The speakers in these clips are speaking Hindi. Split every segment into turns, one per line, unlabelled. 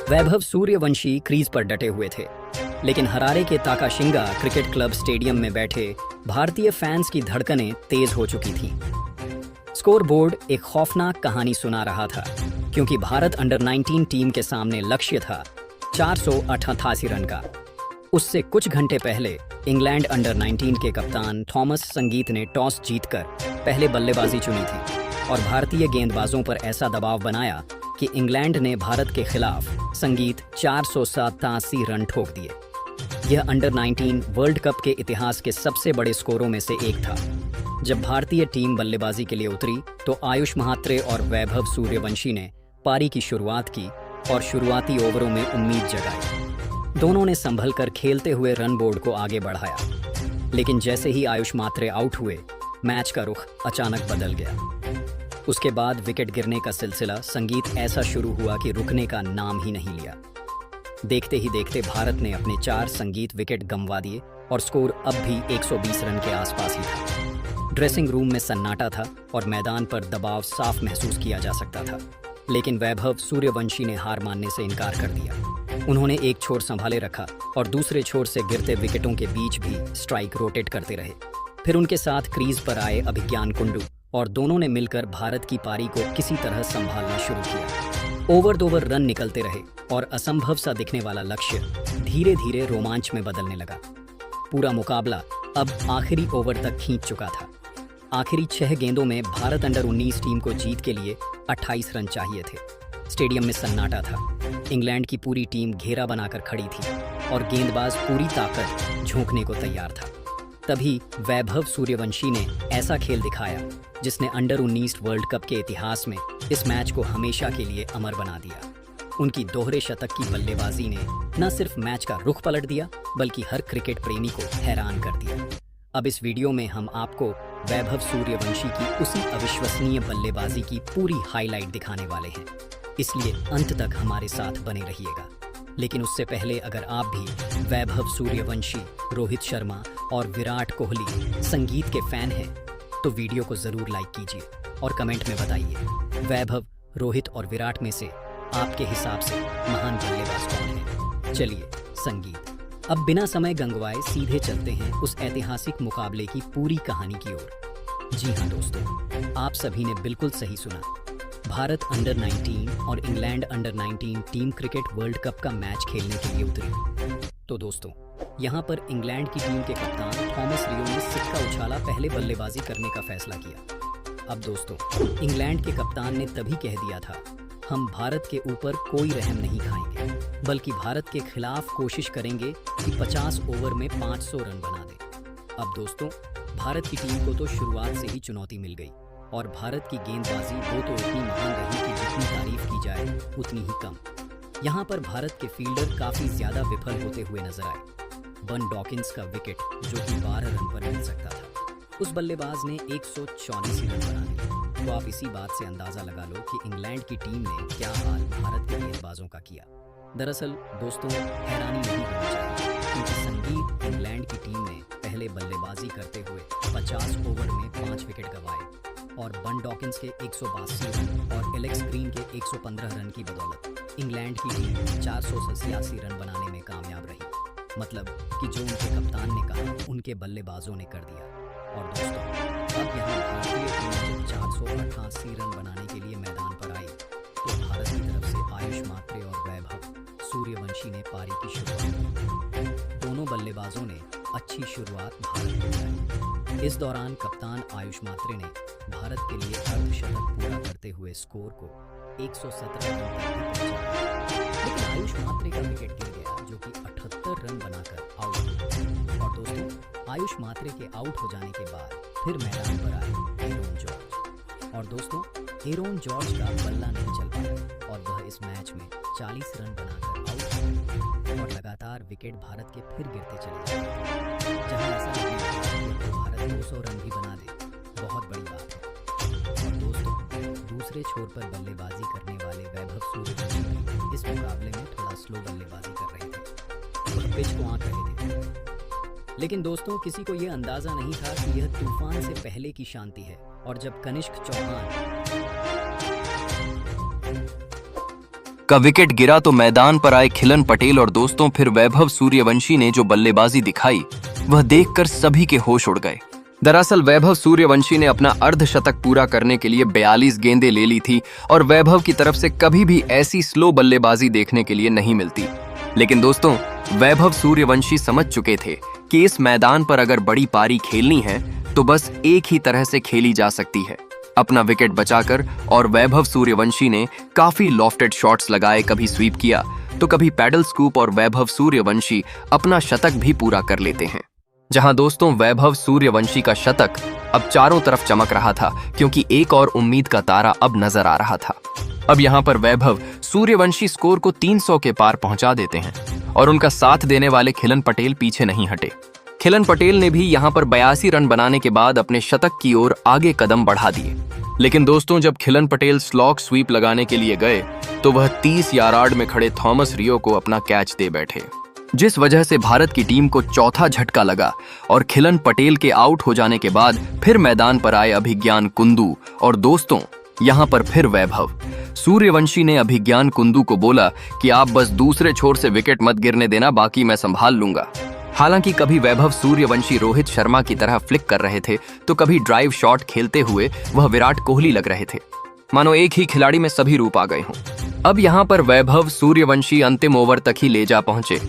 वैभव सूर्यवंशी क्रीज पर डटे हुए थे, लेकिन हरारे के ताकाशिंगा क्रिकेट क्लब स्टेडियम में बैठे भारतीय फैंस की धड़कनें तेज हो चुकी थीं। स्कोर बोर्ड एक खौफनाक कहानी सुना रहा था, क्योंकि भारत अंडर 19 टीम के सामने लक्ष्य था 488 रन का। उससे कुछ घंटे पहले इंग्लैंड अंडर 19 के कप्तान थॉमस संगीत ने टॉस जीतकर पहले बल्लेबाजी चुनी थी और भारतीय गेंदबाजों पर ऐसा दबाव बनाया कि इंग्लैंड ने भारत के खिलाफ संगीत 487 रन ठोक दिए। यह अंडर 19 वर्ल्ड कप के इतिहास के सबसे बड़े स्कोरों में से एक था। जब भारतीय टीम बल्लेबाजी के लिए उतरी तो आयुष महात्रे और वैभव सूर्यवंशी ने पारी की शुरुआत की और शुरुआती ओवरों में उम्मीद जगाई। दोनों ने संभल कर खेलते हुए रन बोर्ड को आगे बढ़ाया, लेकिन जैसे ही आयुष महात्रे आउट हुए, मैच का रुख अचानक बदल गया। उसके बाद विकेट गिरने का सिलसिला संगीत ऐसा शुरू हुआ कि रुकने का नाम ही नहीं लिया। देखते ही देखते भारत ने अपने 4 संगीत विकेट गंवा दिए और स्कोर अब भी 120 रन के आसपास ही था। ड्रेसिंग रूम में सन्नाटा था और मैदान पर दबाव साफ महसूस किया जा सकता था, लेकिन वैभव सूर्यवंशी ने हार मानने से इनकार कर दिया। उन्होंने एक छोर संभाले रखा और दूसरे छोर से गिरते विकेटों के बीच भी स्ट्राइक रोटेट करते रहे। फिर उनके साथ क्रीज पर आए अभिज्ञान कुंडू और दोनों ने मिलकर भारत की पारी को किसी तरह संभालना शुरू किया। ओवर दो ओवर रन निकलते रहे और असंभव सा दिखने वाला लक्ष्य धीरे धीरे रोमांच में बदलने लगा। पूरा मुकाबला अब आखिरी ओवर तक खींच चुका था। आखिरी 6 गेंदों में भारत अंडर 19 टीम को जीत के लिए 28 रन चाहिए थे। स्टेडियम में सन्नाटा था। इंग्लैंड की पूरी टीम घेरा बनाकर खड़ी थी और गेंदबाज पूरी ताकत झोंकने को तैयार था। तभी वैभव सूर्यवंशी ने ऐसा खेल दिखाया जिसने अंडर 19 वर्ल्ड कप के इतिहास में इस मैच को हमेशा के लिए अमर बना दिया। उनकी दोहरे शतक की बल्लेबाजी ने न सिर्फ मैच का रुख पलट दिया, बल्कि हर क्रिकेट प्रेमी को हैरान कर दिया। अब इस वीडियो में हम आपको वैभव सूर्यवंशी की उसी अविश्वसनीय बल्लेबाजी की पूरी हाईलाइट दिखाने वाले हैं, इसलिए अंत तक हमारे साथ बने रहिएगा। लेकिन उससे पहले अगर आप भी वैभव सूर्यवंशी, रोहित शर्मा और विराट कोहली संगीत के फैन हैं तो वीडियो को जरूर लाइक कीजिए और कमेंट में बताइए वैभव, रोहित और विराट में से आपके हिसाब से महान बल्लेबाज कौन है। चलिए संगीत, अब बिना समय गंगवाए सीधे चलते हैं उस ऐतिहासिक मुकाबले की पूरी कहानी की ओर। जी हाँ दोस्तों, आप सभी ने बिल्कुल सही सुना। भारत अंडर 19 और England under 19 team cricket world cup का मैच खेलने के लिए उतरी। तो दोस्तों, यहाँ पर इंग्लैंड की टीम के कप्तान थॉमस रियो ने सिक्का उछाला पहले बल्लेबाजी करने का फैसला किया। अब दोस्तों, इंग्लैंड के कप्तान ने तभी कह दिया था, हम भारत के ऊपर कोई रहम नहीं खाएंगे, बल्कि भारत के खिलाफ कोशिश करेंगे कि 50 ओवर में 500 रन बना दें। अब दोस्तों, भारत की टीम को तो शुरुआत से ही चुनौती मिल गई और भारत की गेंदबाजी वो तो इतनी महान रही कि जितनी तारीफ की जाए उतनी ही कम। यहाँ पर भारत के फील्डर काफी ज्यादा विफल होते हुए नजर आए। बन डॉकिंस का विकेट जो कि 12 रन पर मिल सकता था, उस बल्लेबाज ने 134 रन बना दिए। तो आप इसी बात से अंदाजा लगा लो कि इंग्लैंड की टीम ने क्या हाल भारत के गेंदबाजों का किया। दरअसल दोस्तों, हैरानी नहीं होनी चाहिए, क्योंकि संगीत इंग्लैंड की टीम ने पहले बल्लेबाजी करते हुए 50 ओवर में 5 विकेट गंवाए और बन डॉकिंस के 182 रन और एलेक्स ग्रीन के 115 रन की बदौलत इंग्लैंड की टीम 487 रन बनाने में कामयाब रही। मतलब कि जो उनके कप्तान ने कहा, उनके बल्लेबाजों ने कर दिया। और दोस्तों, अब यहाँ भारतीय टीम जब 488 रन बनाने के लिए मैदान पर आई तो भारत की तरफ से आयुष महात्रे और वैभव सूर्यवंशी ने पारी की शुरुआत की। दोनों बल्लेबाजों ने अच्छी शुरुआत भारत को दी। इस दौरान कप्तान आयुष महात्रे ने भारत के लिए अर्धशतक पूरा करते हुए स्कोर को 117 रन तक पहुंचाया। लेकिन आयुष महात्रे का विकेट गिर गया, जो कि 78 रन बनाकर आउट हुए। और दोस्तों, आयुष महात्रे के आउट हो जाने के बाद फिर मैदान पर आए एरोन जॉर्ज। और दोस्तों, एरोन जॉर्ज का बल्ला नहीं चल पाया और वह इस मैच में 40 रन बनाकर आउट हुए और लगातार विकेट भारत के फिर गिरते चले गए। जहां ऐसा लगने लगा कि भारत 200 रन भी बना दे, बहुत बड़ी बात है। और दोस्तों, दूसरे छोर पर बल्लेबाजी करने वाले वैभव सूर्यवंशी भी इस मुकाबले में थोड़ा स्लो बल्लेबाजी कर रहे थे। वह पिच को आंक रहे थे। लेकिन दोस्तों, किसी को यह अंदाजा नहीं था कि यह तूफान से पहले की शांति है। और जब कनिष्क चौहान
का विकेट गिरा तो मैदान पर आए खिलन पटेल और दोस्तों फिर वैभव सूर्यवंशी ने जो बल्लेबाजी दिखाई वह देखकर सभी के होश उड़ गए। दरअसल वैभव सूर्यवंशी ने अपना अर्धशतक पूरा करने के लिए 42 गेंदें ले ली थी और वैभव की तरफ से कभी भी ऐसी स्लो बल्लेबाजी देखने के लिए नहीं मिलती। लेकिन दोस्तों वैभव सूर्यवंशी समझ चुके थे कि इस मैदान पर अगर बड़ी पारी खेलनी है तो बस एक ही तरह से खेली जा सकती है, अपना विकेट बचाकर। और वैभव सूर्यवंशी ने काफी लॉफ्टेड शॉट्स लगाए, कभी स्वीप किया तो कभी पैडल स्कूप, और वैभव सूर्यवंशी अपना शतक भी पूरा कर लेते हैं। जहां दोस्तों वैभव सूर्यवंशी का शतक अब चारों तरफ चमक रहा था क्योंकि एक और उम्मीद का तारा अब नजर आ रहा था। अब यहां पर वैभव सूर्यवंशी स्कोर को 300 के पार पहुंचा देते हैं और उनका साथ देने वाले खिलन पटेल पीछे नहीं हटे। खिलन पटेल ने भी यहां पर 82 रन बनाने के बाद अपने शतक की ओर आगे कदम बढ़ा दिए। लेकिन दोस्तों जब खिलन पटेल स्लॉग स्वीप लगाने के लिए गए तो वह 30 यार्ड में खड़े थॉमस रियो को अपना कैच दे बैठे, जिस वजह से भारत की टीम को चौथा झटका लगा। और खिलन पटेल के आउट हो जाने के बाद फिर मैदान पर आए अभिज्ञान कुंदू और दोस्तों यहां पर फिर वैभव सूर्यवंशी ने अभिज्ञान कुंदू को बोला कि आप बस दूसरे छोर से विकेट मत गिरने देना, बाकी मैं संभाल लूंगा। हालांकि कभी वैभव सूर्यवंशी रोहित शर्मा की तरह फ्लिक कर रहे थे तो कभी ड्राइव शॉट खेलते हुए वह विराट कोहली लग रहे थे, मानो एक ही खिलाड़ी में सभी रूप आ गए हों। अब यहाँ पर वैभव सूर्यवंशी अंतिम ओवर तक ही ले जा पहुंचे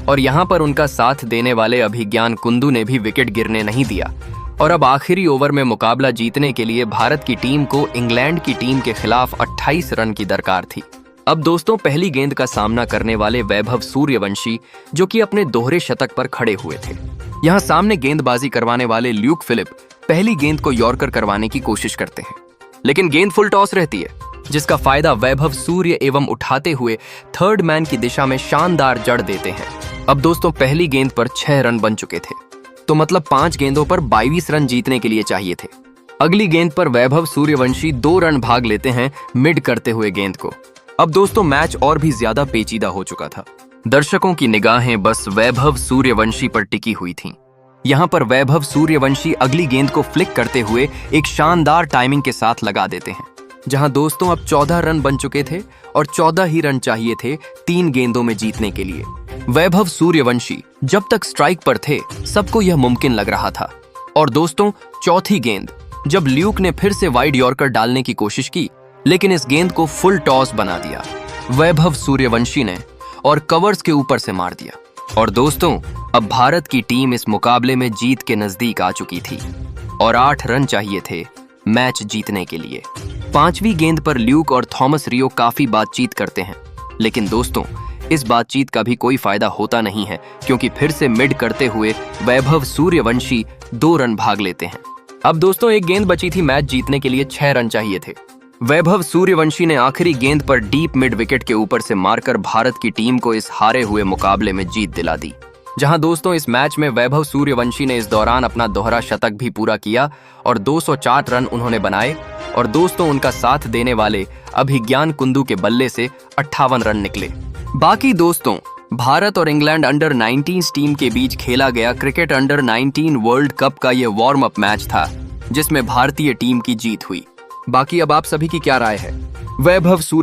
और यहाँ पर उनका साथ देने वाले अभिज्ञान कुंदू ने भी विकेट गिरने नहीं दिया। और अब आखिरी ओवर में मुकाबला जीतने के लिए भारत की टीम को इंग्लैंड की टीम के खिलाफ 28 रन की दरकार थी। अब दोस्तों पहली गेंद का सामना करने वाले वैभव सूर्यवंशी जो कि अपने दोहरे शतक पर खड़े हुए थे। यहाँ सामने गेंदबाजी करवाने वाले ल्यूक फिलिप पहली गेंद को यॉर्कर करवाने की कोशिश करते हैं, लेकिन गेंद फुल टॉस रहती है, जिसका फायदा वैभव सूर्य एवं उठाते हुए थर्ड मैन की दिशा में शानदार जड़ देते हैं। अब दोस्तों पहली गेंद पर 6 रन बन चुके थे, तो मतलब 5 गेंदों पर 22 रन जीतने के लिए चाहिए थे। अगली गेंद पर वैभव सूर्यवंशी 2 रन भाग लेते हैं मिड करते हुए गेंद को। अब दोस्तों मैच और भी ज्यादा पेचीदा हो चुका था। दर्शकों की निगाहें बस वैभव सूर्यवंशी पर टिकी हुई थीं। यहाँ पर वैभव सूर्यवंशी अगली गेंद को फ्लिक करते हुए एक शानदार टाइमिंग के साथ लगा देते हैं। जहां दोस्तों अब 14 रन बन चुके थे और 14 ही रन चाहिए थे 3 गेंदों में जीतने के लिए। वैभव सूर्यवंशी जब तक स्ट्राइक पर थे सबको यह मुमकिन लग रहा था। और दोस्तों चौथी गेंद जब ल्यूक ने फिर से वाइड यॉर्कर डालने की कोशिश की, लेकिन इस गेंद को फुल टॉस बना दिया वैभव सूर्यवंशी ने और कवर्स के ऊपर से मार दिया। और दोस्तों अब भारत की टीम इस मुकाबले में जीत के नजदीक आ चुकी थी और 8 रन चाहिए थे मैच जीतने के लिए। 5वीं गेंद पर ल्यूक और थॉमस रियो काफी बातचीत करते हैं, लेकिन दोस्तों इस बातचीत का भी कोई फायदा होता नहीं है क्योंकि फिर से मिड करते हुए वैभव सूर्यवंशी 2 रन भाग लेते हैं। अब दोस्तों एक गेंद बची थी मैच जीतने के लिए, 6 रन चाहिए थे। वैभव सूर्यवंशी ने आखिरी गेंद पर डीप मिड विकेट के ऊपर से मारकर भारत की टीम को इस हारे हुए मुकाबले में जीत दिला दी। जहां दोस्तों इस मैच में वैभव सूर्यवंशी ने इस दौरान अपना दोहरा शतक भी पूरा किया और 204 रन उन्होंने बनाए। और दोस्तों उनका साथ देने वाले अभिज्ञान कुंदू के बल्ले से 58 रन निकले। बाकी दोस्तों भारत और इंग्लैंड अंडर 19 टीम के बीच खेला गया क्रिकेट अंडर 19 वर्ल्ड कप का यह वार्म अप मैच था जिसमें भारतीय टीम की जीत हुई। बाकी अब आप सभी की क्या राय है? वैभव सूर्य